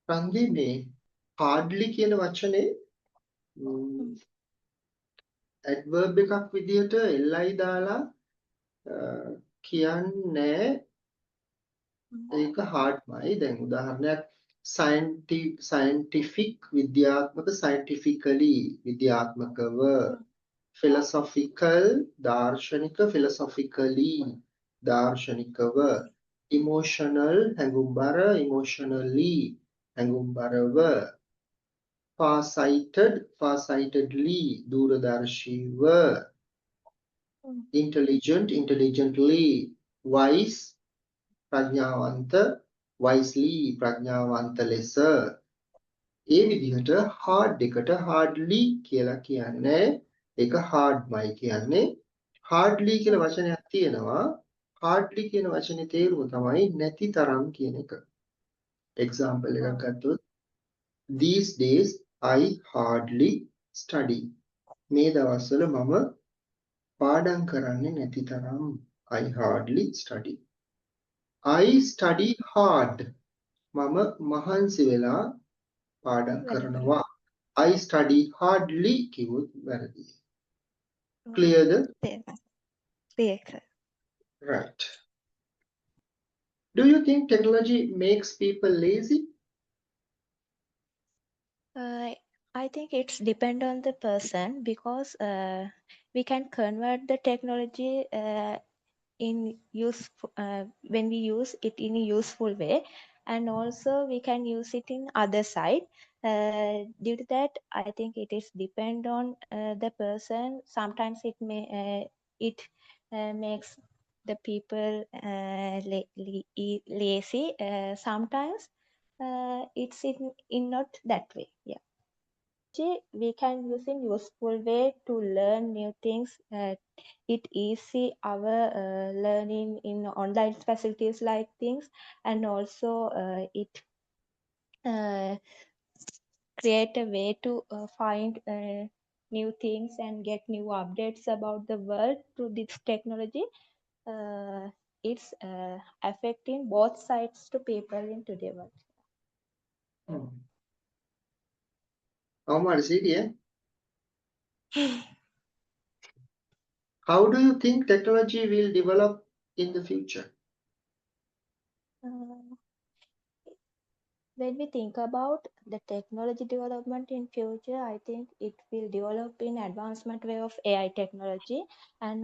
රන්දි මේ hardly කියන වචනේ adverb එකක් විදිහට li දාලා කියන්නේ ඒක hardමයි. දැන් උදාහරණයක් scientific විද්‍යාත්මක scientifically විද්‍යාත්මකව philosophical දාර්ශනික philosophically දාර්ශනිකව emotional හැඟුම්බර emotionally හැඟුම්බරව far-sighted farsightedly දූරදර්ශීව intelligent intelligently wise ප්‍රඥාවන්ත wisely ප්‍රඥාවන්ත ලෙස ඒ විදිහට hard එකට hardly කියලා කියන්නේ ඒක hardමයි කියන්නේ hardly කියලා වචනයක් තියෙනවා hardly කියන වචනේ තේරුම තමයි නැති තරම් කියන එක example එකක් ගත්තොත් these days I hardly study මේ දවස්වල මම පාඩම් කරන්නේ නැති තරම් I hardly study I study hard මම මහන්සි වෙලා පාඩම් කරනවා I study hardly කිව්වොත් වැරදි clearද clear right do you think technology makes people lazy I think it's depend on the person because we can convert the technology in useful when we use it in a useful way, and also we can use it in other side. Due to that, I think it is depend on the person. Sometimes it makes the people lazy. Sometimes it's in not that way. Yeah. We can use in useful way to learn new things. It easy our learning in online facilities like things, and also it create a way to find new things and get new updates about the world through this technology. It's affecting both sides to people in today world. Omar Sidia how do you think technology will develop in the future When we think about the technology development in future, I think it will develop in advancement way of AI technology, and